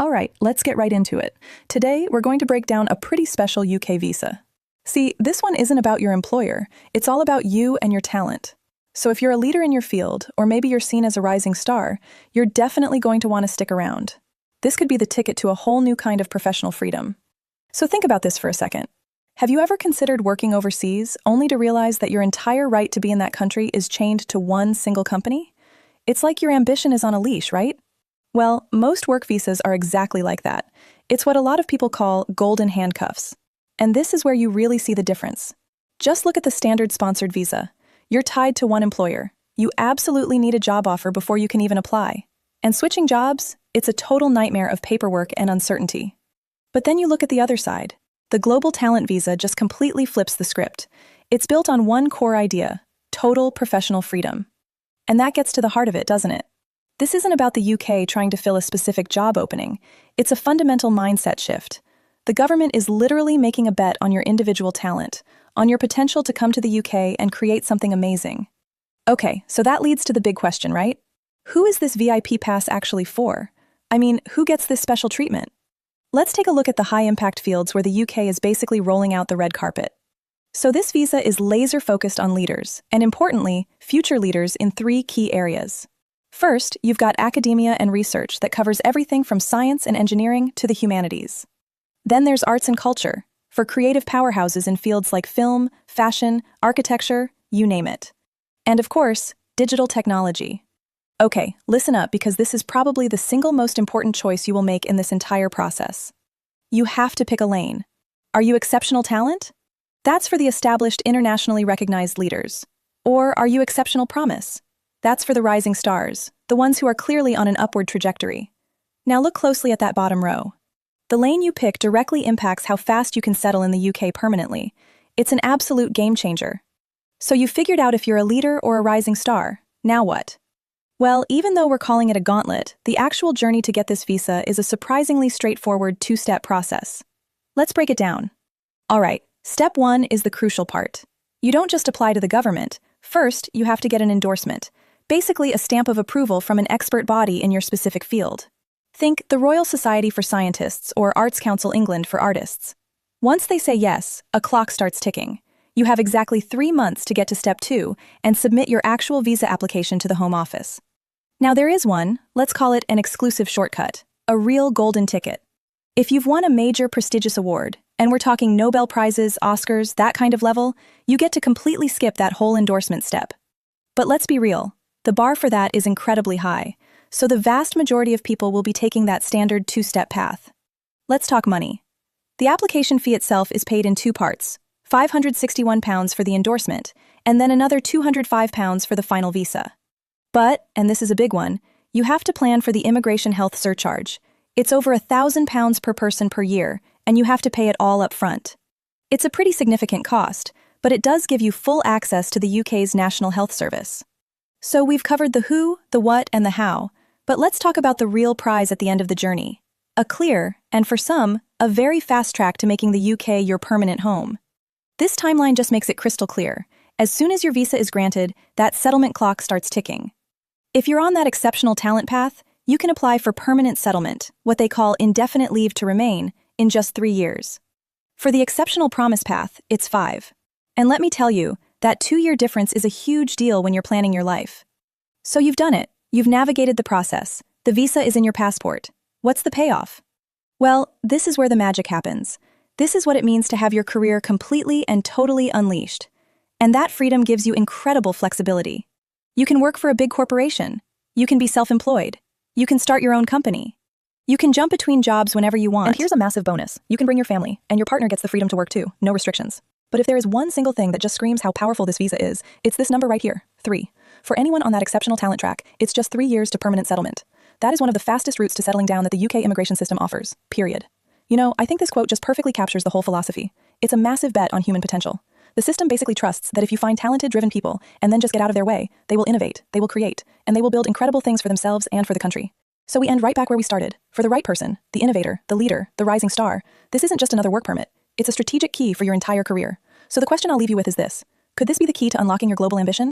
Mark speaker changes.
Speaker 1: All right, let's get right into it. Today, we're going to break down a pretty special UK visa. See, this one isn't about your employer. It's all about you and your talent. So if you're a leader in your field, or maybe you're seen as a rising star, you're definitely going to want to stick around. This could be the ticket to a whole new kind of professional freedom. So think about this for a second. Have you ever considered working overseas only to realize that your entire right to be in that country is chained to one single company? It's like your ambition is on a leash, right? Well, most work visas are exactly like that. It's what a lot of people call golden handcuffs. And this is where you really see the difference. Just look at the standard sponsored visa. You're tied to one employer. You absolutely need a job offer before you can even apply. And switching jobs, it's a total nightmare of paperwork and uncertainty. But then you look at the other side. The global talent visa just completely flips the script. It's built on one core idea: total professional freedom. And that gets to the heart of it, doesn't it? This isn't about the UK trying to fill a specific job opening. It's a fundamental mindset shift. The government is literally making a bet on your individual talent, on your potential to come to the UK and create something amazing. Okay, so that leads to the big question, right? Who is this VIP pass actually for? I mean, who gets this special treatment? Let's take a look at the high-impact fields where the UK is basically rolling out the red carpet. So this visa is laser-focused on leaders, and importantly, future leaders in 3 key areas. First, you've got academia and research that covers everything from science and engineering to the humanities. Then there's arts and culture, for creative powerhouses in fields like film, fashion, architecture, you name it. And of course, digital technology. Okay, listen up, because this is probably the single most important choice you will make in this entire process. You have to pick a lane. Are you exceptional talent? That's for the established, internationally recognized leaders. Or are you exceptional promise? That's for the rising stars, the ones who are clearly on an upward trajectory. Now look closely at that bottom row. The lane you pick directly impacts how fast you can settle in the UK permanently. It's an absolute game changer. So you figured out if you're a leader or a rising star. Now what? Well, even though we're calling it a gauntlet, the actual journey to get this visa is a surprisingly straightforward 2-step process. Let's break it down. All right, step 1 is the crucial part. You don't just apply to the government. First, you have to get an endorsement. Basically a stamp of approval from an expert body in your specific field. Think the Royal Society for Scientists or Arts Council England for artists. Once they say yes, a clock starts ticking. You have exactly 3 months to get to step 2 and submit your actual visa application to the Home Office. Now there is one, let's call it an exclusive shortcut, a real golden ticket. If you've won a major prestigious award, and we're talking Nobel Prizes, Oscars, that kind of level, you get to completely skip that whole endorsement step. But let's be real. The bar for that is incredibly high, so the vast majority of people will be taking that standard 2-step path. Let's talk money. The application fee itself is paid in 2 parts, £561 for the endorsement, and then another £205 for the final visa. But, and this is a big one, you have to plan for the immigration health surcharge. It's over £1,000 per person per year, and you have to pay it all up front. It's a pretty significant cost, but it does give you full access to the UK's National Health Service. So we've covered the who, the what, and the how, but let's talk about the real prize at the end of the journey. A clear, and for some, a very fast track to making the UK your permanent home. This timeline just makes it crystal clear. As soon as your visa is granted, that settlement clock starts ticking. If you're on that exceptional talent path, you can apply for permanent settlement, what they call indefinite leave to remain, in just 3 years. For the exceptional promise path, it's 5. And let me tell you, that 2-year difference is a huge deal when you're planning your life. So you've done it. You've navigated the process. The visa is in your passport. What's the payoff? Well, this is where the magic happens. This is what it means to have your career completely and totally unleashed. And that freedom gives you incredible flexibility. You can work for a big corporation. You can be self-employed. You can start your own company. You can jump between jobs whenever you want.
Speaker 2: And here's a massive bonus. You can bring your family, and your partner gets the freedom to work too. No restrictions. But if there is one single thing that just screams how powerful this visa is, it's this number right here, 3. For anyone on that exceptional talent track, it's just 3 years to permanent settlement. That is one of the fastest routes to settling down that the UK immigration system offers, period. You know, I think this quote just perfectly captures the whole philosophy. It's a massive bet on human potential. The system basically trusts that if you find talented, driven people, and then just get out of their way, they will innovate, they will create, and they will build incredible things for themselves and for the country. So we end right back where we started. For the right person, the innovator, the leader, the rising star, this isn't just another work permit. It's a strategic key for your entire career. So the question I'll leave you with is this. Could this be the key to unlocking your global ambition?